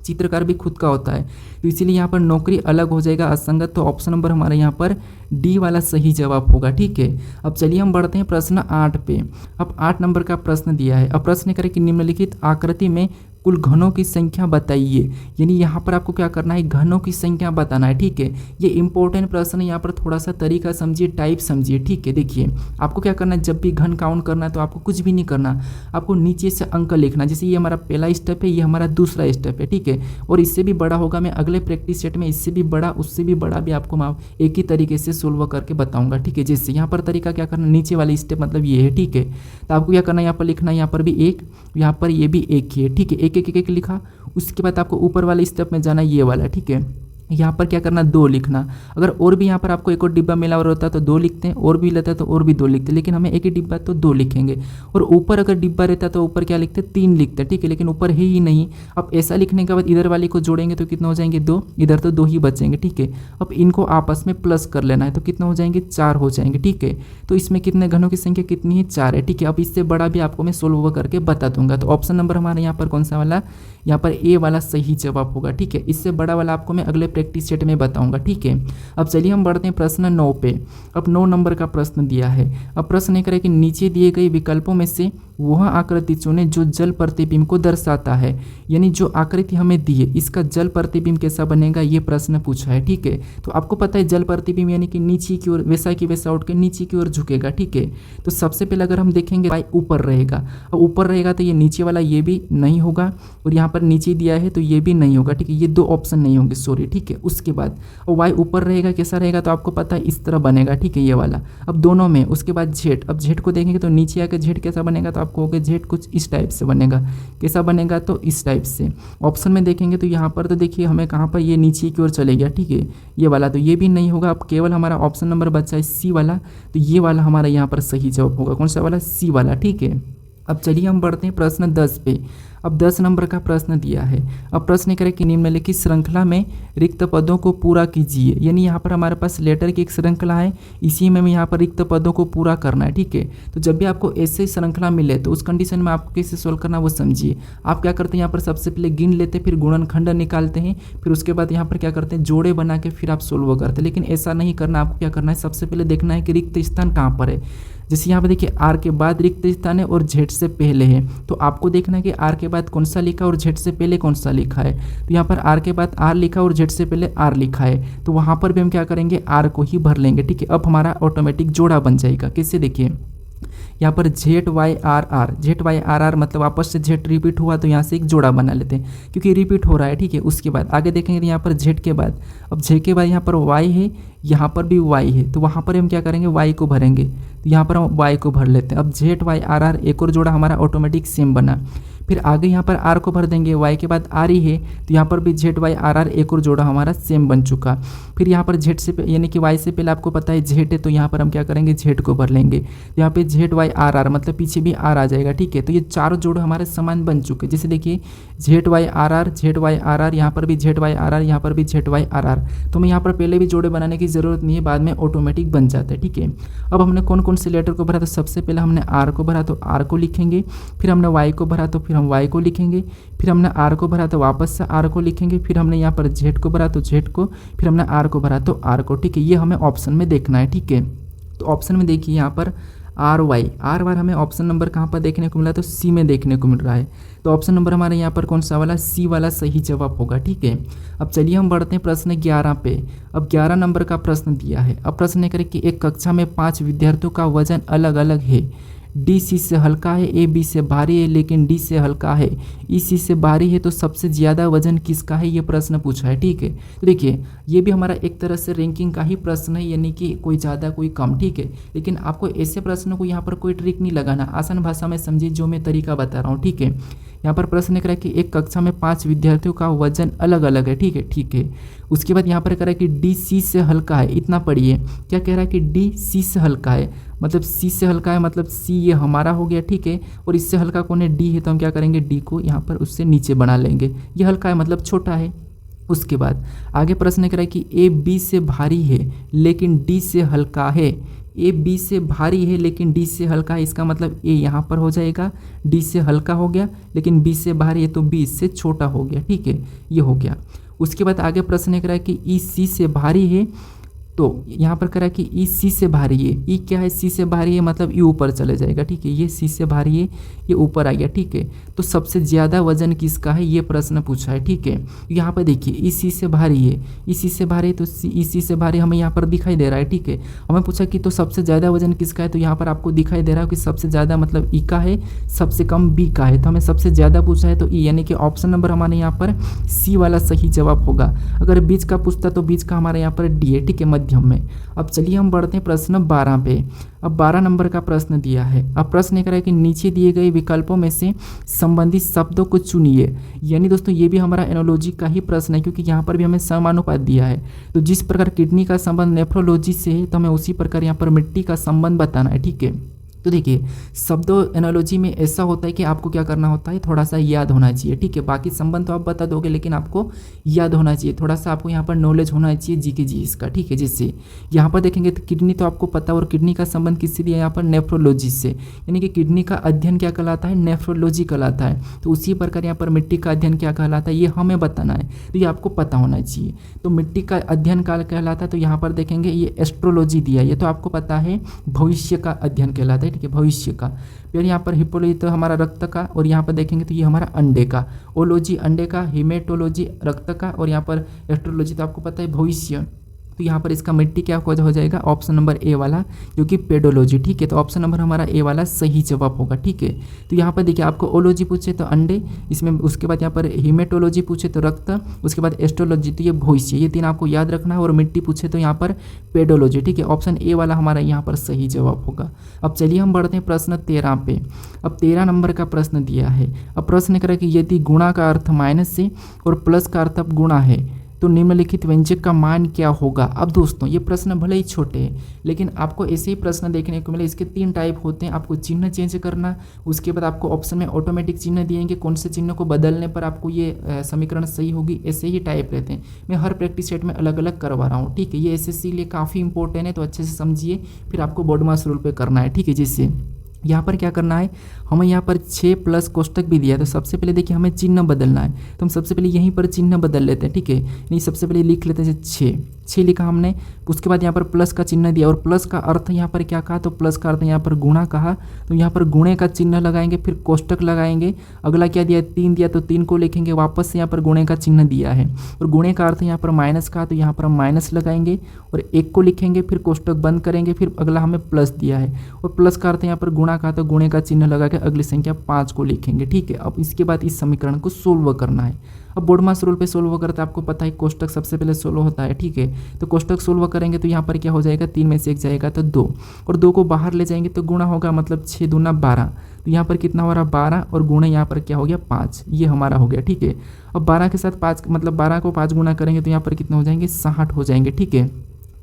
चित्रकार भी खुद का होता है तो इसीलिए यहाँ पर नौकरी अलग हो जाएगा, असंगत। तो ऑप्शन नंबर हमारे यहाँ पर डी वाला सही जवाब होगा, ठीक है। अब चलिए हम बढ़ते हैं प्रश्न 8 पे। अब 8 नंबर का प्रश्न दिया है। अब प्रश्न करें कि निम्नलिखित आकृति में कुल घनों की संख्या बताइए, यानी यहाँ पर आपको क्या करना है घनों की संख्या बताना है, ठीक है। ये इंपॉर्टेंट प्रश्न है, यहाँ पर थोड़ा सा तरीका समझिए, टाइप समझिए, ठीक है। देखिए आपको क्या करना है, जब भी घन काउंट करना है तो आपको कुछ भी नहीं करना, आपको नीचे से अंक लिखना। जैसे ये हमारा पहला स्टेप है, ये हमारा दूसरा स्टेप है, ठीक है। और इससे भी बड़ा होगा, मैं अगले प्रैक्टिस सेट में इससे भी बड़ा उससे भी बड़ा भी आपको एक ही तरीके से सोल्व करके बताऊंगा, ठीक है। जैसे यहाँ पर तरीका क्या करना, नीचे वाली स्टेप मतलब ये है, ठीक है। तो आपको क्या करना है यहाँ पर लिखना, यहाँ पर भी एक, यहाँ पर ये भी एक ही है, ठीक है। एक एक एक एक लिखा, उसके बाद आपको ऊपर वाले स्टेप में जाना ये वाला, ठीक है। यहाँ पर क्या करना 2 लिखना। अगर और भी यहाँ पर आपको एक और डिब्बा मिला और होता है तो 2 लिखते हैं, और भी लेता है तो और भी 2 लिखते हैं, लेकिन हमें एक ही डिब्बा तो 2 लिखेंगे। और ऊपर अगर डिब्बा रहता है तो ऊपर क्या लिखते हैं 3 लिखते हैं, ठीक है। लेकिन ऊपर है ही नहीं। अब ऐसा लिखने के बाद इधर वाले को जोड़ेंगे तो कितना हो जाएंगे 2, इधर तो 2 ही बचेंगे, ठीक है। अब इनको आपस में प्लस कर लेना है तो कितना हो जाएंगे 4 हो जाएंगे, ठीक है। तो इसमें कितने घनों की संख्या कितनी है 4 है, ठीक है। अब इससे बड़ा भी आपको मैं सोल्व करके बता दूंगा। तो ऑप्शन नंबर हमारे यहाँ पर कौन सा वाला, यहाँ पर ए वाला सही जवाब होगा, ठीक है। इससे बड़ा वाला आपको मैं अगले प्रैक्टिस सेट में बताऊंगा, ठीक है। अब चलिए हम बढ़ते हैं प्रश्न 9 पे। अब 9 नंबर का प्रश्न दिया है। अब प्रश्न ये करे कि नीचे दिए गए विकल्पों में से वह आकृति चुने जो जल प्रतिबिंब को दर्शाता है। यानी जो आकृति हमें दी है इसका जल प्रतिबिंब कैसा बनेगा, ये प्रश्न पूछा है, ठीक है। तो आपको पता है जल प्रतिबिंब यानी कि नीचे की ओर वैसा की वैसा उठ के नीचे की ओर झुकेगा, ठीक है। तो सबसे पहले अगर हम देखेंगे y ऊपर रहेगा, और ऊपर रहेगा तो ये नीचे वाला ये भी नहीं होगा, और यहाँ पर नीचे दिया है तो ये भी नहीं होगा, ठीक है। ये 2 ऑप्शन नहीं होंगे, सॉरी, ठीक है। उसके बाद और y ऊपर रहेगा कैसा रहेगा, तो आपको पता है इस तरह बनेगा, ठीक है, ये वाला। अब दोनों में उसके बाद z, अब z को देखेंगे तो नीचे आकर z कैसा बनेगा, तो आपको होगा z कुछ इस टाइप से बनेगा। कैसा बनेगा, तो इस टाइप से। ऑप्शन में देखेंगे तो यहाँ पर तो देखिए हमें कहाँ पर ये नीचे की ओर चले गया, ठीक है, ये वाला, तो ये भी नहीं होगा। अब केवल हमारा ऑप्शन नंबर बचा है सी वाला, तो ये वाला हमारा यहाँ पर सही जवाब होगा। कौन सा वाला, सी वाला, ठीक है। अब चलिए हम बढ़ते हैं प्रश्न 10 पे। अब 10 नंबर का प्रश्न दिया है। अब प्रश्न करें कि निम्नलिखित श्रृंखला में रिक्त पदों को पूरा कीजिए। यानी यहाँ पर हमारे पास लेटर की एक श्रृंखला है, इसी में यहाँ पर रिक्त पदों को पूरा करना है, ठीक है। तो जब भी आपको ऐसे श्रृंखला मिले तो उस कंडीशन में आपको कैसे सोल्व करना वो समझिए। आप क्या करते हैं, यहाँ पर सबसे पहले गिन लेते, फिर गुणनखंड निकालते हैं, फिर उसके बाद यहाँ पर क्या करते हैं, जोड़े बना के फिर आप सोल्व करते हैं। लेकिन ऐसा नहीं करना, आपको क्या करना है, सबसे पहले देखना है कि रिक्त स्थान कहाँ पर है। जैसे यहाँ पे देखिए आर के बाद रिक्त स्थान है और जेड से पहले है, तो आपको देखना है कि आर के बाद कौन सा लिखा और जेड से पहले कौन सा लिखा है। तो यहाँ पर आर के बाद आर लिखा और जेड से पहले आर लिखा है, तो वहाँ पर भी हम क्या करेंगे, आर को ही भर लेंगे, ठीक है। अब हमारा ऑटोमेटिक जोड़ा बन जाएगा। कैसे, देखिए यहाँ पर ZYRR मतलब आपस से Z रिपीट हुआ, तो यहाँ से एक जोड़ा बना लेते हैं क्योंकि रिपीट हो रहा है, ठीक है। उसके बाद आगे देखेंगे तो यहाँ पर Z के बाद, अब Z के बाद यहाँ पर Y है, यहाँ पर भी Y है, तो वहाँ पर हम क्या करेंगे, Y को भरेंगे। तो यहाँ पर हम Y को भर लेते हैं। अब ZYRR एक और जोड़ा हमारा ऑटोमेटिक सेम बना। फिर आगे यहाँ पर R को भर देंगे, Y के बाद R ही है, तो यहाँ पर भी ZYRR एक और जोड़ा हमारा सेम बन चुका। फिर यहाँ पर Z से यानी कि Y से पहले आपको पता है Z है, तो यहाँ पर हम क्या करेंगे, Z को भर लेंगे। तो यहाँ पे ZYRR मतलब पीछे भी R आ जाएगा, ठीक है। तो ये चारों जोड़े हमारे समान बन चुके। जैसे देखिए ZYRR यहाँ पर भी ZYRR, यहाँ पर भी ZYRR। तो हमें यहाँ पर पहले भी जोड़े बनाने की ज़रूरत नहीं है, बाद में ऑटोमेटिक बन जाता है, ठीक है। अब हमने कौन कौन से लेटर को भरा, तो सबसे पहले हमने R को भरा तो R को लिखेंगे, फिर हमने Y को भरा तो फिर हम Y को लिखेंगे, फिर हमने R को भरा तो वापस से R को लिखेंगे, फिर हमने यहाँ पर Z को भरा तो Z को, फिर हमने R को भरा तो R को, ठीक है। ये हमें ऑप्शन में देखना है, ठीक है। तो ऑप्शन में देखिए यहाँ पर RY हमें ऑप्शन नंबर कहाँ पर देखने को मिला, तो सी में देखने को मिल रहा है। तो ऑप्शन नंबर हमारे यहाँ पर कौन सा वाला, सी वाला सही जवाब होगा, ठीक है। अब चलिए हम बढ़ते हैं प्रश्न 11 पे। अब 11 नंबर का प्रश्न दिया है। अब प्रश्न ये करें कि एक कक्षा में 5 विद्यार्थियों का वजन अलग अलग है। डी सी से हल्का है, ए बी से भारी है, लेकिन डी से हल्का है, ई सी से भारी है, तो सबसे ज़्यादा वजन किसका है, ये प्रश्न पूछा है, ठीक है। तो देखिए ये भी हमारा एक तरह से रैंकिंग का ही प्रश्न है, यानी कि कोई ज़्यादा कोई कम, ठीक है। लेकिन आपको ऐसे प्रश्नों को यहाँ पर कोई ट्रिक नहीं लगाना, आसान भाषा में समझिए जो मैं तरीका बता रहा हूँ, ठीक है। यहाँ पर प्रश्न करा कि एक कक्षा में 5 विद्यार्थियों का वजन अलग अलग है, ठीक है, ठीक है। उसके बाद यहाँ पर कह रहा है कि डी सी से हल्का है, इतना पढ़िए। क्या कह रहा है कि डी सी से हल्का है, मतलब सी से हल्का है, मतलब सी ये हमारा हो गया, ठीक है। और इससे हल्का कौन है, डी है, तो हम क्या करेंगे, डी को यहाँ पर उससे नीचे बना लेंगे। ये हल्का है मतलब छोटा है। उसके बाद आगे प्रश्न कह रहा है कि ए बी से भारी है लेकिन डी से हल्का है। ए बी से भारी है लेकिन डी से हल्का है, इसका मतलब ए यहाँ पर हो जाएगा, डी से हल्का हो गया, लेकिन बी से भारी है तो बी इससे छोटा हो गया, ठीक है, ये हो गया। उसके बाद आगे प्रश्न कह रहा है कि ई सी से भारी है, तो यहाँ पर कह रहा है कि ई सी से भारी है। ई क्या है, सी से भारी है मतलब ई ऊपर चले जाएगा, ठीक है। ये सी से भारी है, ये ऊपर आ गया, ठीक है। तो सबसे ज़्यादा वजन किसका है, ये प्रश्न पूछा है, ठीक है। यहाँ पर देखिए ई सी से भारी है, ई सी से भारी, तो ई सी से भारी हमें यहाँ पर दिखाई दे रहा है, ठीक है। हमें पूछा कि तो सबसे ज़्यादा वजन किसका है, तो यहाँ पर आपको दिखाई दे रहा है कि सबसे ज़्यादा मतलब ई का है, सबसे कम बी का है। तो हमें सबसे ज़्यादा पूछा है तो ई, यानी कि ऑप्शन नंबर हमारे यहाँ पर सी वाला सही जवाब होगा। अगर बीच का पूछता तो बीच का हमारे यहाँ पर डी है, ठीक है, मध्यम में। अब चलिए हम बढ़ते हैं प्रश्न 12 पे। अब 12 नंबर का प्रश्न दिया है। अब प्रश्न ये कह रहा है कि नीचे दिए गए विकल्पों में से संबंधित शब्दों को चुनिए। यानी दोस्तों ये भी हमारा एनोलॉजी का ही प्रश्न है, क्योंकि यहाँ पर भी हमें समानुपात दिया है। तो जिस प्रकार किडनी का संबंध नेफ्रोलॉजी से है, तो हमें उसी प्रकार यहाँ पर मिट्टी का संबंध बताना है, ठीक है। तो देखिए शब्दों एनालॉजी में ऐसा होता है कि आपको क्या करना होता है, थोड़ा सा याद होना चाहिए, ठीक है। बाकी संबंध तो आप बता दोगे लेकिन आपको याद होना चाहिए, थोड़ा सा आपको यहाँ पर नॉलेज होना चाहिए जी के जी इसका, ठीक है। जैसे यहाँ पर देखेंगे तो किडनी तो आपको पता, और किडनी का संबंध किससे दिया है यहाँ पर, नेफ्रोलॉजी से, यानी कि किडनी का अध्ययन क्या कहलाता है, नेफ्रोलॉजी कहलाता है। तो उसी प्रकार यहाँ पर मिट्टी का अध्ययन क्या कहलाता है, ये हमें बताना है, तो ये आपको पता होना चाहिए। तो मिट्टी का अध्ययन काल कहलाता है, तो यहाँ पर देखेंगे ये एस्ट्रोलॉजी दिया है, ये तो आपको पता है भविष्य का अध्ययन कहलाता है, ठीक है, भविष्य का। फिर यहाँ पर हिपोलॉजी तो हमारा रक्त का, और यहाँ पर देखेंगे तो ये हमारा अंडे का, ओलॉजी अंडे का, हिमेटोलॉजी रक्त का, और यहाँ पर एस्ट्रोलॉजी तो आपको पता है भविष्य। तो यहाँ पर इसका मिट्टी क्या हो जाएगा, ऑप्शन नंबर ए वाला, जो कि पेडोलॉजी, ठीक है। तो ऑप्शन नंबर हमारा ए वाला सही जवाब होगा, ठीक है। तो यहाँ पर देखिए आपको ओलॉजी पूछे तो अंडे, इसमें उसके बाद यहाँ पर हिमेटोलॉजी पूछे तो रक्त, उसके बाद एस्ट्रोलॉजी तो ये भविष्य, ये तीन आपको याद रखना है। और मिट्टी पूछे तो यहाँ पर पेडोलॉजी, ठीक है। ऑप्शन ए वाला हमारा यहाँ पर सही जवाब होगा। अब चलिए हम बढ़ते हैं प्रश्न 13 पे। अब 13 नंबर का प्रश्न दिया है। अब प्रश्न करें कि यदि गुणा का अर्थ माइनस से और प्लस का अर्थ अब गुणा है तो निम्नलिखित व्यंजक का मान क्या होगा। अब दोस्तों ये प्रश्न भले ही छोटे हैं लेकिन आपको ऐसे ही प्रश्न देखने को मिले। इसके 3 टाइप होते हैं, आपको चिन्ह चेंज करना, उसके बाद आपको ऑप्शन में ऑटोमेटिक चिन्ह दिएंगे, कौन से चिन्ह को बदलने पर आपको ये समीकरण सही होगी, ऐसे ही टाइप रहते हैं। मैं हर प्रैक्टिस सेट में अलग अलग करवा रहा हूँ, ठीक है। ये एसएससी लिए काफ़ी इंपॉर्टेंट है, तो अच्छे से समझिए, फिर आपको बोर्ड मास रूल पे करना है, ठीक है। जैसे यहाँ पर क्या करना है, हमें यहाँ पर 6 प्लस कोष्टक भी दिया है, तो सबसे पहले देखिए हमें चिन्ह बदलना है, तो हम सबसे पहले यहीं पर चिन्ह बदल लेते हैं, ठीक है। नहीं सबसे पहले लिख लेते हैं 6 लिखा हमने, उसके बाद यहाँ पर प्लस का चिन्ह दिया, और प्लस का अर्थ यहाँ पर क्या कहा, तो प्लस का अर्थ यहाँ पर गुणा कहा, तो यहाँ पर गुणे का चिन्ह लगाएंगे, फिर कोष्टक लगाएंगे। अगला क्या दिया, 3 दिया, तो 3 को लिखेंगे, वापस से यहाँ पर गुणे का चिन्ह दिया है, और गुणे का अर्थ यहाँ पर माइनस का, तो यहाँ पर हम माइनस लगाएंगे, और 1 को लिखेंगे, फिर कोष्टक बंद करेंगे, फिर अगला हमें प्लस दिया है, और प्लस का अर्थ यहाँ पर गुणा का, तो गुणे का चिन्ह लगा के अगली संख्या 5 को लिखेंगे, ठीक है। अब इसके बाद इस समीकरण को सोल्व करना है। अब बोर्ड मास रूल पे सोल्व करते हैं, आपको पता है कोष्टक सबसे पहले सोल्व होता है, ठीक है। तो कोष्टक सोल्व करेंगे तो यहाँ पर क्या हो जाएगा, 3 में से 1 जाएगा तो 2, और 2 को बाहर ले जाएंगे तो गुणा होगा, मतलब 6 दूना 12, तो यहाँ पर कितना हो रहा है 12, और गुणा यहाँ पर क्या हो गया 5, ये हमारा हो गया, ठीक है। अब 12 के साथ 5, मतलब 12 को 5 गुना करेंगे तो यहाँ पर कितने हो जाएंगे, 60 हो जाएंगे, ठीक है।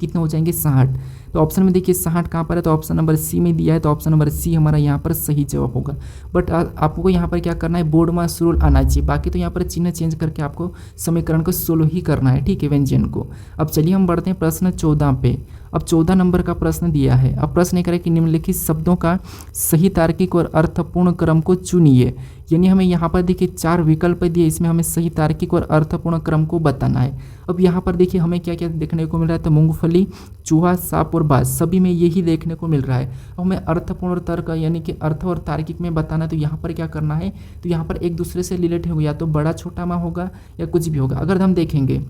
कितने हो जाएंगे 60। तो ऑप्शन में देखिए 60 कहाँ पर है, तो ऑप्शन नंबर सी में दिया है, तो ऑप्शन नंबर सी हमारा यहाँ पर सही जवाब होगा। बट आपको यहाँ पर क्या करना है, बोर्ड मास रूल आना चाहिए, बाकी तो यहाँ पर चिन्ह चेंज करके आपको समीकरण को सोल्व ही करना है, ठीक है, व्यंजन को। अब चलिए हम बढ़ते हैं प्रश्न 14 पे। अब 14 नंबर का प्रश्न दिया है। अब प्रश्न करें कि निम्नलिखित शब्दों का सही तार्किक और अर्थपूर्ण क्रम को चुनिए, यानी हमें यहाँ पर देखिए 4 विकल्प दिए, इसमें हमें सही तार्किक और अर्थपूर्ण क्रम को बताना है। अब यहाँ पर देखिए हमें क्या क्या देखने को मिल रहा है, तो मूंगफली, चूहा, सांप और बाज, सभी में यही देखने को मिल रहा है। अब हमें अर्थपूर्ण और तर्क यानी कि अर्थ और तार्किक में बताना है, तो यहाँ पर क्या करना है, तो यहाँ पर एक दूसरे से रिलेटेड होगा, या तो बड़ा छोटा माँ होगा या कुछ भी होगा। अगर हम देखेंगे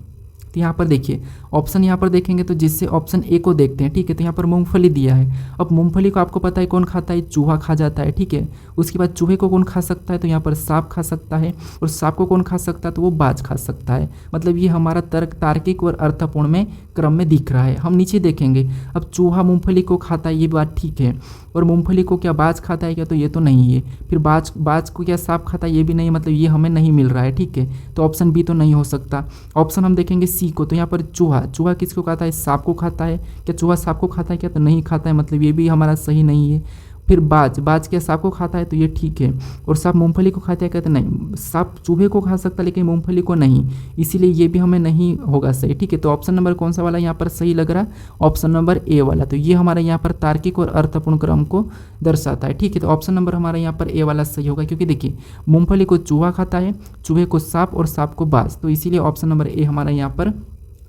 तो यहाँ पर देखिए ऑप्शन यहाँ पर देखेंगे तो जिससे ऑप्शन ए को देखते हैं, ठीक है। तो यहाँ पर मूंगफली दिया है। अब मूंगफली को आपको पता है कौन खाता है, चूहा खा जाता है, ठीक है। उसके बाद चूहे को कौन खा सकता है, तो यहाँ पर सांप खा सकता है, और सांप को कौन खा सकता है, तो वो बाज खा सकता है। मतलब ये हमारा तार्किक और अर्थपूर्ण में क्रम में दिख रहा है। हम नीचे देखेंगे, अब चूहा मूंगफली को खाता है, ये बात ठीक है, और मूंगफली को क्या बाज खाता है क्या, तो ये तो नहीं है। फिर बाज को क्या सांप खाता है, ये भी नहीं, मतलब ये हमें नहीं मिल रहा है, ठीक है। तो ऑप्शन बी तो नहीं हो सकता। ऑप्शन हम देखेंगे सी को, तो यहाँ पर चूहा किसको खाता है, सांप को खाता है क्या, चूहा सांप को खाता है क्या, तो नहीं खाता है, मतलब ये भी हमारा सही नहीं है। फिर बाज क्या सांप को खाता है, तो ये ठीक है। और सांप मूंगफली को खाता है क्या, तो नहीं, सांप चूहे को खा सकता है लेकिन मूंगफली को नहीं, इसीलिए ये भी हमें नहीं होगा सही, ठीक है। तो ऑप्शन नंबर कौन सा वाला यहाँ पर सही लग रहा है, ऑप्शन नंबर ए वाला। तो ये हमारा यहाँ पर तार्किक और अर्थपूर्ण क्रम को दर्शाता है, ठीक है। तो ऑप्शन नंबर हमारा यहाँ पर ए वाला सही होगा, क्योंकि देखिए मूंगफली को चूहा खाता है, चूहे को सांप और सांप को बाज, तो इसीलिए ऑप्शन नंबर ए हमारा यहाँ पर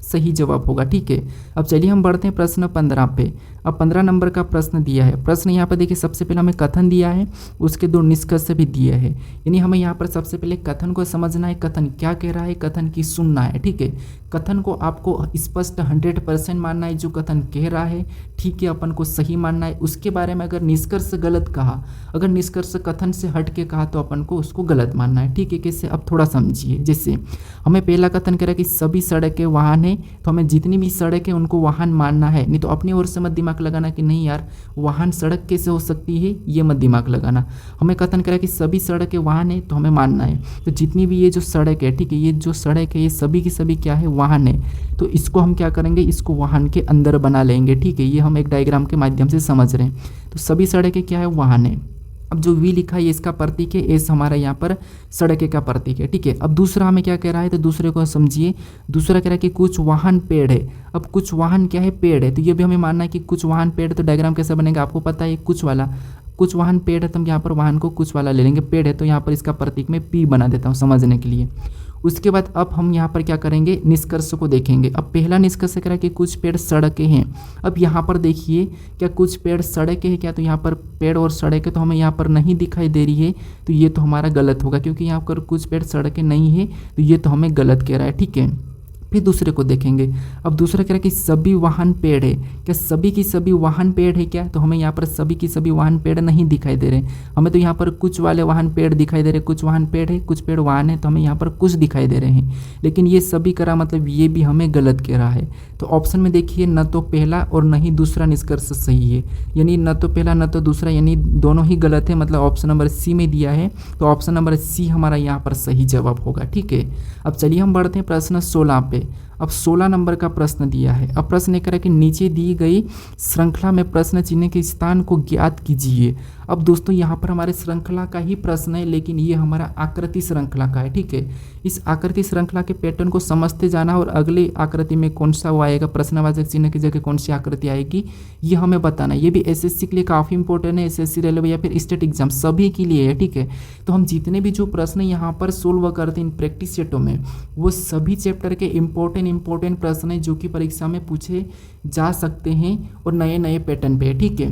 सही जवाब होगा, ठीक है। अब चलिए हम बढ़ते हैं प्रश्न 15 पे। अब 15 नंबर का प्रश्न दिया है। प्रश्न यहाँ पर देखिए सबसे पहले हमें कथन दिया है, उसके 2 निष्कर्ष भी दिए हैं, यानी हमें यहाँ पर सबसे पहले कथन को समझना है, कथन क्या कह रहा है, कथन की सुनना है, ठीक है। कथन को आपको स्पष्ट 100% मानना है, जो कथन कह रहा है ठीक है अपन को सही मानना है। उसके बारे में अगर निष्कर्ष गलत कहा, अगर निष्कर्ष कथन से हट के कहा, तो अपन को उसको गलत मानना है, ठीक है। कैसे, अब थोड़ा समझिए। जैसे हमें पहला कथन कह रहा है कि सभी सड़कें वाहन है, तो हमें जितनी भी सड़क है उनको वाहन मानना है, नहीं तो अपनी ओर से मत दिमाग लगाना कि नहीं यार वाहन सड़क कैसे हो सकती है, ये मत दिमाग लगाना। हमें कथन करा कि सभी सड़कें वाहन है, तो हमें मानना है, तो जितनी भी ये जो सड़क है, ठीक है, ये जो सड़क है ये सभी की सभी क्या है, वाहन है। तो इसको हम क्या करेंगे, इसको वाहन के अंदर बना लेंगे, ठीक है, ये हम एक डायग्राम के माध्यम से समझ रहे हैं। तो सभी सड़कें क्या है, वाहन है। अब जो वी लिखा है ये इसका प्रतीक है, एस हमारा यहाँ पर सड़कें का प्रतीक है, ठीक है। अब दूसरा हमें क्या कह रहा है, तो दूसरे को समझिए। दूसरा कह रहा है कि कुछ वाहन पेड़ है। अब कुछ वाहन क्या है, पेड़ है, तो ये भी हमें मानना है कि कुछ वाहन पेड़। तो डायग्राम कैसे बनेगा आपको पता है, कुछ वाला, कुछ वाहन पेड़ है तो हम यहाँ पर वाहन को कुछ वाला ले लेंगे, पेड़ है तो यहाँ पर इसका प्रतीक में पी बना देता हूँ समझने के लिए। उसके बाद अब हम यहाँ पर क्या करेंगे, निष्कर्ष को देखेंगे। अब पहला निष्कर्ष कह रहा है कि कुछ पेड़ सड़कें हैं। अब यहाँ पर देखिए क्या कुछ पेड़ सड़कें हैं क्या, तो यहाँ पर पेड़ और सड़कें तो हमें यहाँ पर नहीं दिखाई दे रही है, तो ये तो हमारा गलत होगा, क्योंकि यहाँ पर कुछ पेड़ सड़कें नहीं है, तो ये तो हमें गलत कह रहा है, ठीक है। फिर दूसरे को देखेंगे। अब दूसरा कह रहा है कि सभी वाहन पेड़ है। क्या सभी की सभी वाहन पेड़ है क्या, तो हमें यहाँ पर सभी की सभी वाहन पेड़ नहीं दिखाई दे रहे, हमें तो यहाँ पर कुछ वाले वाहन पेड़ दिखाई दे रहे। कुछ वाहन पेड़ है, कुछ पेड़ वाहन है, तो हमें यहाँ पर कुछ दिखाई दे रहे हैं, लेकिन ये सभी करा मतलब ये भी हमें गलत कह रहा है। तो ऑप्शन में देखिए न तो पहला और न ही दूसरा निष्कर्ष सही है, यानी न तो पहला न तो दूसरा, यानी दोनों ही गलत है, मतलब ऑप्शन नंबर सी में दिया है, तो ऑप्शन नंबर सी हमारा यहाँ पर सही जवाब होगा, ठीक है। अब चलिए हम बढ़ते हैं प्रश्न 16 पे। अब 16 नंबर का प्रश्न दिया है। अब प्रश्न ये करें कि नीचे दी गई श्रृंखला में प्रश्न चिन्ह के स्थान को ज्ञात कीजिए। अब दोस्तों यहाँ पर हमारे श्रृंखला का ही प्रश्न है, लेकिन ये हमारा आकृति श्रृंखला का है, ठीक है। इस आकृति श्रृंखला के पैटर्न को समझते जाना और अगली आकृति में कौन सा वो आएगा, प्रश्नवाचक चिन्ह की जगह कौन सी आकृति आएगी, ये हमें बताना। ये भी एसएससी के लिए काफ़ी इंपॉर्टेंट है, एसएससी रेलवे या फिर स्टेट एग्जाम सभी के लिए है, ठीक है। तो हम जितने भी जो प्रश्न यहाँ पर सोल्व करते हैं इन प्रैक्टिस सेटों में, वो सभी चैप्टर के इंपॉर्टेंट प्रश्न है जो कि परीक्षा में पूछे जा सकते हैं और नए नए पैटर्न पे है, ठीक है।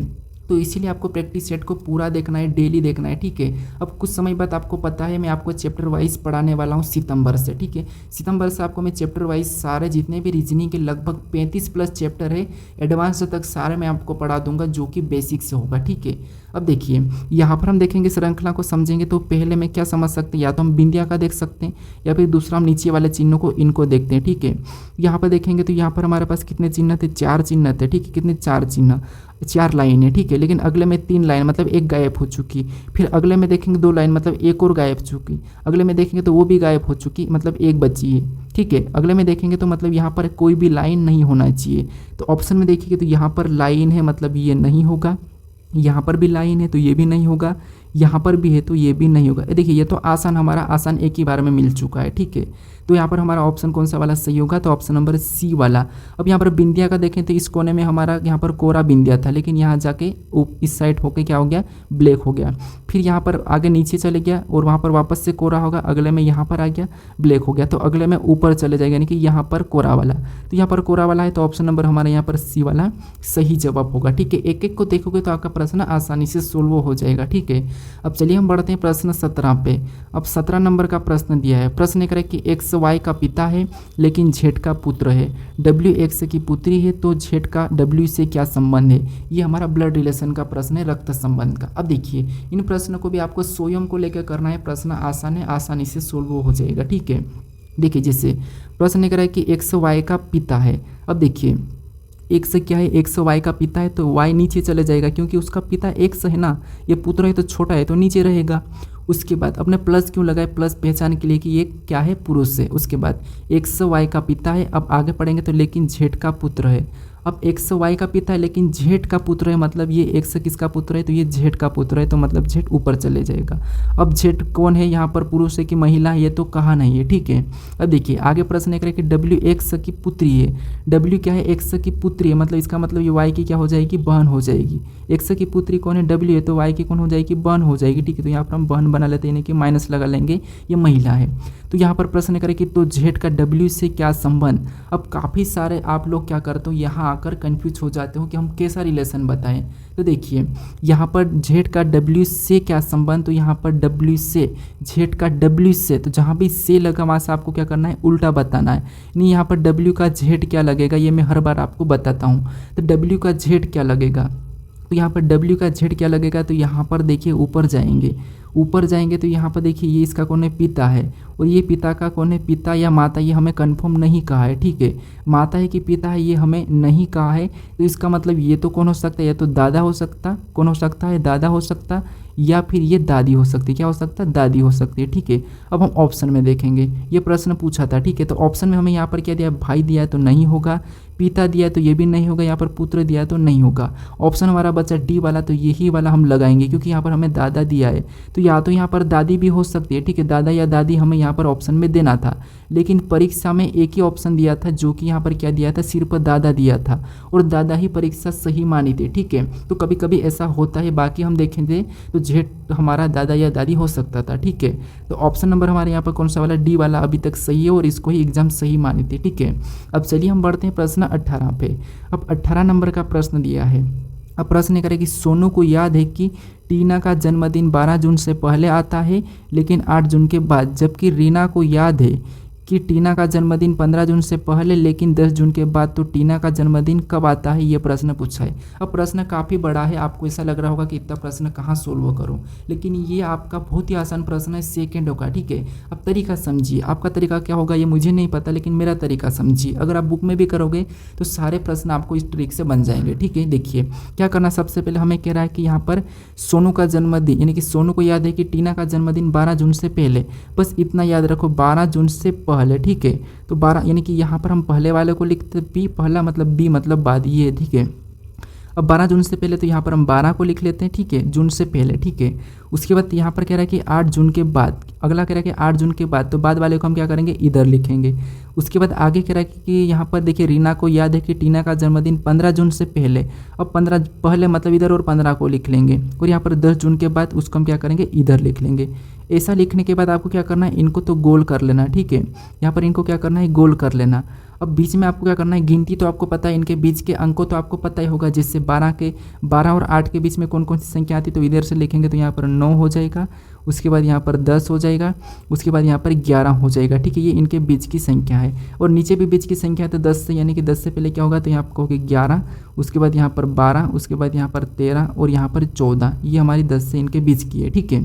तो इसीलिए आपको प्रैक्टिस सेट को पूरा देखना है, डेली देखना है, ठीक है। अब कुछ समय बाद आपको पता है मैं आपको चैप्टर वाइज पढ़ाने वाला हूँ सितंबर से, ठीक है। सितंबर से आपको मैं चैप्टर वाइज सारे जितने भी रीजनिंग के लगभग 35 प्लस चैप्टर है एडवांस तक सारे मैं आपको पढ़ा दूंगा, जो कि बेसिक से होगा, ठीक है। अब देखिए यहाँ पर हम देखेंगे श्रृंखला को समझेंगे तो पहले में क्या समझ सकते हैं, या तो हम बिंदिया का देख सकते हैं या फिर दूसरा हम नीचे वाले चिन्हों को इनको देखते हैं, ठीक है। यहाँ पर देखेंगे तो यहाँ पर हमारे पास कितने चिन्ह थे, 4 चिन्ह थे, ठीक है। कितने 4 चिन्ह, 4 लाइन है, ठीक है। लेकिन अगले में 3 लाइन मतलब एक गायब हो चुकी। फिर अगले में देखेंगे 2 लाइन मतलब एक और गायब चुकी। अगले में देखेंगे तो वो भी गायब हो चुकी, मतलब एक बची है, ठीक है। अगले में देखेंगे तो मतलब यहाँ पर कोई भी लाइन नहीं होना चाहिए। तो ऑप्शन में देखिए तो यहाँ पर लाइन है मतलब ये नहीं होगा, यहाँ पर भी लाइन है तो ये भी नहीं होगा, यहाँ पर भी है तो ये भी नहीं होगा। देखिए ये तो आसान, हमारा आसान एक ही बार में मिल चुका है, ठीक है। तो यहाँ पर हमारा ऑप्शन कौन सा वाला सही होगा, तो ऑप्शन नंबर सी वाला। अब यहाँ पर बिंदिया का देखें तो इस कोने में हमारा यहाँ पर कोरा बिंदिया था, लेकिन यहाँ जाके इस साइड होके क्या हो गया, ब्लैक हो गया। फिर यहाँ पर आगे नीचे चले गया और वहाँ पर वापस से कोरा होगा, अगले में यहाँ पर आ गया ब्लैक हो गया, तो अगले में ऊपर चले जाएगा, यानी कि यहाँ पर कोरा वाला। तो यहाँ पर कोरा वाला है तो ऑप्शन नंबर हमारा यहाँ पर सी वाला सही जवाब होगा, ठीक है। एक एक को देखोगे तो आपका प्रश्न आसानी से सोल्व हो जाएगा, ठीक है। अब चलिए हम बढ़ते हैं प्रश्न 17 पे। अब 17 नंबर का प्रश्न दिया है। प्रश्न ये करे कि एक्स वाई का पिता है लेकिन जेड का पुत्र है, डब्ल्यू एक्स की पुत्री है, तो जेड का डब्ल्यू से क्या संबंध है। ये हमारा ब्लड रिलेशन का प्रश्न है, रक्त संबंध का। अब देखिए इन प्रश्नों को भी आपको स्वयं को लेकर करना है, प्रश्न आसान है, आसानी से सोल्व हो जाएगा, ठीक है। देखिए जैसे प्रश्न ये कह रहा है कि एक्स वाई का पिता है। अब देखिए एक्स क्या है, एक्स वाई का पिता है तो वाई नीचे चले जाएगा, क्योंकि उसका पिता एक्स है ना, ये पुत्र है तो छोटा है तो नीचे रहेगा। उसके बाद अपने प्लस क्यों लगाए, प्लस पहचान के लिए कि ये क्या है, पुरुष है। उसके बाद एक्स वाई का पिता है, अब आगे पढ़ेंगे तो लेकिन जेड का पुत्र है। अब एक्स वाई का पिता है लेकिन जेड का पुत्र है, मतलब ये एक्स किसका पुत्र है, तो ये जेड का पुत्र है, तो मतलब जेड ऊपर चले जाएगा। अब जेड कौन है, यहाँ पर पुरुष है कि महिला है, ये तो कहा नहीं है, ठीक है। अब देखिए आगे प्रश्न ये करे कि डब्ल्यू एक्स की पुत्री है। डब्ल्यू क्या है, एक्स की पुत्री है, मतलब इसका मतलब ये वाई की क्या हो जाएगी, बहन हो जाएगी। एक्स की पुत्री कौन है, डब्ल्यू है, तो वाई की कौन हो जाएगी, बहन हो जाएगी, ठीक है। तो यहाँ पर हम बहन बना लेते हैं, यानी कि माइनस लगा लेंगे, ये महिला है। तो यहाँ पर प्रश्न करे कि तो जेड का डब्ल्यू से क्या संबंध। अब काफ़ी सारे आप लोग क्या करते हो, यहाँ आकर कन्फ्यूज हो जाते हो कि हम कैसा रिलेशन बताएं। तो देखिए यहाँ पर जेड का डब्ल्यू से क्या संबंध, तो यहाँ पर डब्ल्यू से, जेड का डब्ल्यू से, तो जहाँ भी से लगा वहाँ से आपको क्या करना है, उल्टा बताना है। नहीं यहाँ पर डब्ल्यू का जेड क्या लगेगा, ये मैं हर बार आपको बताता हूँ। तो डब्ल्यू का जेड क्या लगेगा, तो यहाँ पर डब्ल्यू का जेड क्या लगेगा, तो यहाँ पर देखिए ऊपर जाएंगे तो यहाँ पर देखिए ये इसका कौन है, पिता है, और ये पिता का कौन है, पिता या माता, ये हमें कंफर्म नहीं कहा है, ठीक है। माता है कि पिता है ये हमें नहीं कहा है, तो इसका मतलब ये तो कौन हो सकता है, या तो दादा हो सकता, कौन हो सकता है, दादा हो सकता, या फिर ये दादी हो सकती है। क्या हो सकता है, दादी हो सकती है, ठीक है। अब हम ऑप्शन में देखेंगे, ये प्रश्न पूछा था, ठीक है। तो ऑप्शन में हमें यहाँ पर क्या दिया, भाई दिया है तो नहीं होगा, पिता दिया है तो ये भी नहीं होगा, यहाँ पर पुत्र दिया है तो नहीं होगा। ऑप्शन हमारा बचा डी वाला, तो यही वाला हम लगाएंगे क्योंकि यहाँ पर हमें दादा दिया है, तो या तो यहाँ पर दादी भी हो सकती है, ठीक है, दादा या दादी हमें यहाँ पर ऑप्शन में देना था, लेकिन परीक्षा में एक ही ऑप्शन दिया था जो कि यहाँ पर क्या दिया था, सिर्फ दादा दिया था और दादा ही परीक्षा सही मानी थी, ठीक है। तो कभी कभी ऐसा होता है, बाकी हम देखेंगे तो जेठ हमारा दादा या दादी हो सकता था, ठीक है। तो ऑप्शन नंबर हमारे यहाँ पर कौन सा वाला, डी वाला अभी तक सही है और इसको ही एग्जाम सही मानी थी, ठीक है। अब चलिए हम बढ़ते हैं प्रश्न 18 पे। अब 18 नंबर का प्रश्न दिया है। अब प्रश्न करें कि सोनू को याद है कि टीना का जन्मदिन 12 जून से पहले आता है लेकिन 8 जून के बाद, जबकि रीना को याद है कि टीना का जन्मदिन 15 जून से पहले लेकिन 10 जून के बाद, तो टीना का जन्मदिन कब आता है, ये प्रश्न पूछा है। अब प्रश्न काफ़ी बड़ा है, आपको ऐसा लग रहा होगा कि इतना प्रश्न कहाँ सोल्व करूँ, लेकिन ये आपका बहुत ही आसान प्रश्न है, सेकेंडों का, ठीक है। अब तरीका समझिए, आपका तरीका क्या होगा ये मुझे नहीं पता, लेकिन मेरा तरीका समझिए। अगर आप बुक में भी करोगे तो सारे प्रश्न आपको इस ट्रिक से बन जाएंगे, ठीक है। देखिए क्या करना, सबसे पहले हमें कह रहा है कि यहाँ पर सोनू का जन्मदिन, यानी कि सोनू को याद है कि टीना का जन्मदिन 12 जून से पहले, बस इतना याद रखो, 12 जून से पहले, ठीक है। तो 12 यानी कि यहाँ पर हम पहले वाले को लिखते बी, पहला मतलब बी मतलब बाद, ये ठीक है। अब 12 जून से पहले तो यहाँ पर हम 12 को लिख लेते हैं, ठीक है, जून से पहले, ठीक है। उसके बाद यहाँ पर कह रहा है कि 8 जून के बाद, अगला कह रहा है कि 8 जून के बाद, तो बाद वाले को हम क्या करेंगे, इधर लिखेंगे। उसके बाद आगे कह रहा है कि यहाँ पर देखिए रीना को याद है कि टीना का जन्मदिन 15 जून से पहले, अब 15 पहले मतलब इधर और 15 को लिख लेंगे, और यहाँ पर 10 जून के बाद उसको हम क्या करेंगे, इधर लिख लेंगे। ऐसा लिखने के बाद आपको क्या करना है, इनको तो गोल कर लेना, ठीक है। यहाँ पर इनको क्या करना है, गोल कर लेना। अब बीच में आपको क्या करना है, गिनती तो आपको पता है, इनके बीच के अंकों तो आपको पता ही होगा, जिससे 12 और 8 के बीच में कौन कौन सी संख्या आती है, तो इधर से लिखेंगे तो यहाँ पर 9 हो जाएगा, उसके बाद यहाँ पर 10 हो जाएगा, उसके बाद यहाँ पर 11 हो जाएगा, ठीक है। ये इनके बीच की संख्या है, और नीचे भी बीच की संख्या है, तो 10 से, यानी कि 10 से पहले क्या होगा, तो यहाँ आपको होगी 11, उसके बाद यहाँ पर 12, उसके बाद यहाँ पर 13 और यहाँ पर 14, ये हमारी 10 से इनके बीच की है, ठीक है।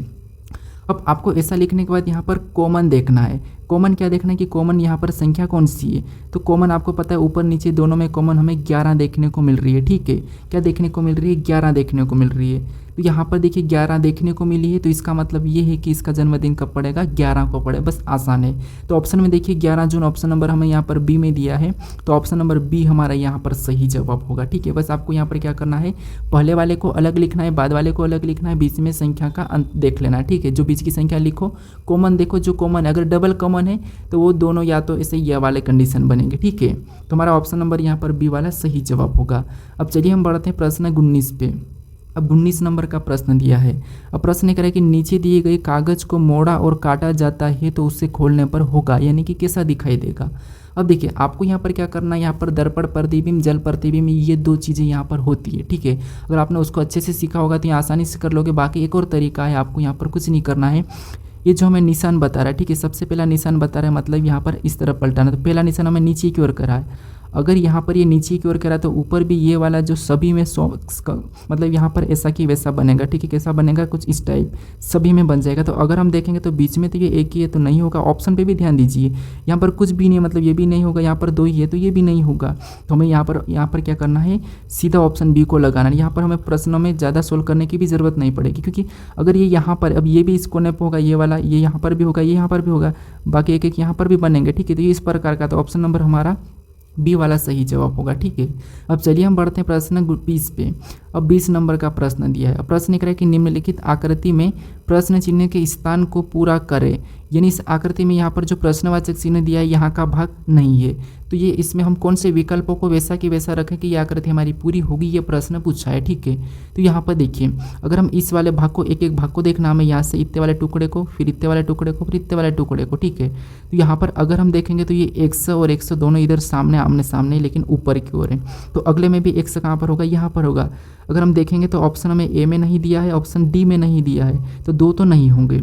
अब आपको ऐसा लिखने के बाद यहाँ पर कॉमन देखना है। कॉमन क्या देखना है कि कॉमन यहाँ पर संख्या कौन सी है, तो कॉमन आपको पता है ऊपर नीचे दोनों में कॉमन हमें 11 देखने को मिल रही है, ठीक है। क्या देखने को मिल रही है, 11 देखने को मिल रही है। तो यहाँ पर देखिए 11 देखने को मिली है, तो इसका मतलब ये है कि इसका जन्मदिन कब पड़ेगा, 11 को पड़े, बस आसान है। तो ऑप्शन में देखिए 11 जून ऑप्शन नंबर हमें यहाँ पर बी में दिया है, तो ऑप्शन नंबर बी हमारा यहाँ पर सही जवाब होगा, ठीक है। बस आपको यहाँ पर क्या करना है, पहले वाले को अलग लिखना है, बाद वाले को अलग लिखना है, बीच में संख्या का अंत देख लेना है, ठीक है। जो बीच की संख्या लिखो, कॉमन देखो, जो कॉमन अगर डबल कॉमन है तो वो दोनों या तो ऐसे ये वाले कंडीशन बनेंगे, ठीक है। तो हमारा ऑप्शन नंबर यहाँ पर बी वाला सही जवाब होगा। अब चलिए हम बढ़ते हैं प्रश्न 19 पे। अब 19 नंबर का प्रश्न दिया है। अब प्रश्न करें कि नीचे दिए गए कागज को मोड़ा और काटा जाता है तो उसे खोलने पर होगा, यानी कि कैसा दिखाई देगा। अब देखिए आपको यहाँ पर क्या करना है, यहाँ पर दर्पण प्रतिबिंब, जल प्रतिबिंब, ये दो चीज़ें यहाँ पर होती है, ठीक है। अगर आपने उसको अच्छे से सीखा होगा तो ये आसानी से कर लोगे। बाकी एक और तरीका है, आपको यहाँ पर कुछ नहीं करना है, ये जो हमें निशान बता रहा है, ठीक है, सबसे पहला निशान बता रहा है, मतलब यहाँ पर इस तरफ पलटाना। तो पहला निशान हमें नीचे की ओर करा है, अगर यहाँ पर ये नीचे की ओर करा तो ऊपर भी ये वाला जो सभी में मतलब यहाँ पर ऐसा कि वैसा बनेगा, ठीक है। कैसा बनेगा, कुछ इस टाइप सभी में बन जाएगा। तो अगर हम देखेंगे तो बीच में तो ये एक ही है, तो नहीं होगा। ऑप्शन पे भी ध्यान दीजिए, यहाँ पर कुछ भी नहीं है, मतलब ये भी नहीं होगा। यहाँ पर 2 ही है तो ये भी नहीं होगा। तो हमें यहाँ पर क्या करना है, सीधा ऑप्शन बी को लगाना है। यहाँ पर हमें प्रश्नों में ज़्यादा सोल्व करने की भी ज़रूरत नहीं पड़ेगी, क्योंकि अगर ये यहाँ पर, अब ये भी इस कोने पर होगा, ये वाला ये यहाँ पर भी होगा, ये यहाँ पर भी होगा, बाकी एक एक यहाँ पर भी बनेंगे, ठीक है। तो ये इस प्रकार का, तो ऑप्शन नंबर हमारा बी वाला सही जवाब होगा, ठीक है। अब चलिए हम बढ़ते हैं प्रश्न 20 पे। अब 20 नंबर का प्रश्न दिया है। प्रश्न कह रहा है कि निम्नलिखित आकृति में प्रश्न चिन्ह के स्थान को पूरा करे, यानी इस आकृति में यहाँ पर जो प्रश्नवाचक चिन्ह दिया है यहाँ का भाग नहीं है, तो ये इसमें हम कौन से विकल्पों को वैसा कि वैसा रखें कि ये आकृति हमारी पूरी होगी, ये प्रश्न पूछा है, ठीक है। तो यहाँ पर देखिए, अगर हम इस वाले भाग को, एक एक भाग को देखना, हमें यहाँ से इतने वाले टुकड़े को, फिर इतने वाले टुकड़े को, फिर इतने वाले टुकड़े को, ठीक है। तो यहाँ पर अगर हम देखेंगे तो ये 100 और 100 दोनों इधर सामने आमने सामने, लेकिन ऊपर की ओर है। तो अगले में भी 100 कहाँ पर होगा, यहाँ पर होगा। अगर हम देखेंगे तो ऑप्शन हमें ए में नहीं दिया है, ऑप्शन डी में नहीं दिया है, तो 2 तो नहीं होंगे।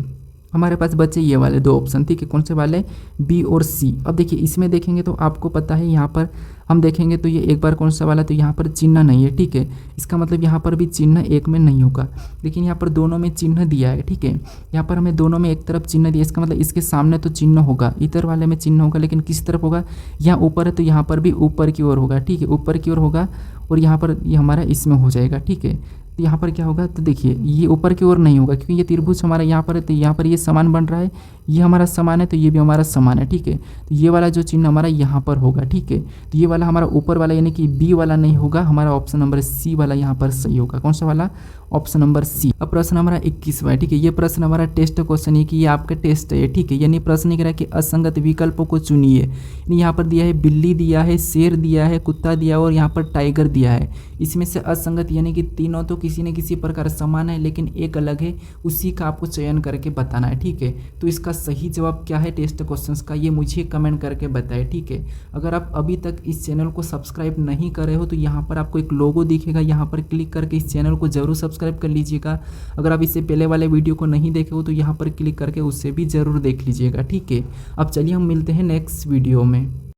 हमारे पास बचे ये वाले 2 ऑप्शन, ठीक है। कौन से वाले, बी और सी। अब देखिए इसमें देखेंगे तो आपको पता है, यहाँ पर हम देखेंगे तो ये एक बार कौन सा वाला, तो यहाँ पर चिन्ह नहीं है, ठीक है। इसका मतलब यहाँ पर भी चिन्ह एक में नहीं होगा, लेकिन यहाँ पर दोनों में चिन्ह दिया है, ठीक है। यहाँ पर हमें दोनों में एक तरफ चिन्ह दिया, इसका मतलब इसके सामने तो चिन्ह होगा, इधर वाले में चिन्ह होगा, लेकिन किस तरफ होगा, यहाँ ऊपर है तो यहाँ पर भी ऊपर की ओर होगा, ठीक है, ऊपर की ओर होगा, और यहाँ पर ये हमारा इसमें हो जाएगा, ठीक है। तो यहाँ पर क्या होगा, तो देखिए ये ऊपर की ओर नहीं होगा क्योंकि ये त्रिभुज हमारा यहाँ पर है, तो यहाँ पर ये समान बन रहा है, ये हमारा समान है तो ये भी हमारा समान है, ठीक है। तो ये वाला जो चिन्ह हमारा यहाँ पर होगा, ठीक है। तो ये वाला हमारा ऊपर वाला यानी कि बी वाला नहीं होगा, हमारा ऑप्शन नंबर सी वाला यहाँ पर सही होगा। कौन सा वाला? Option number C. अब प्रश्न हमारा 21वां है, ठीक है। ये प्रश्न हमारा टेस्ट क्वेश्चन है कि ये आपका टेस्ट है, ठीक है। यानी प्रश्न कह रहा है कि असंगत विकल्पों को चुनिए। यहाँ पर दिया है बिल्ली दिया है, शेर दिया है, कुत्ता दिया और यहाँ पर टाइगर दिया है। इसमें से असंगत यानी कि तीनों तो किसी न किसी प्रकार समान है लेकिन एक अलग है, उसी का आपको चयन करके बताना है, ठीक है। तो इसका सही जवाब क्या है टेस्ट क्वेश्चंस का, ये मुझे कमेंट करके बताएं, ठीक है। अगर आप अभी तक इस चैनल को सब्सक्राइब नहीं कर रहे हो तो यहाँ पर आपको एक लोगो दिखेगा, यहाँ पर क्लिक करके इस चैनल को जरूर सब्सक्राइब कर लीजिएगा। अगर आप इससे पहले वाले वीडियो को नहीं देखे हो तो यहाँ पर क्लिक करके उससे भी ज़रूर देख लीजिएगा, ठीक है। अब चलिए हम मिलते हैं नेक्स्ट वीडियो में।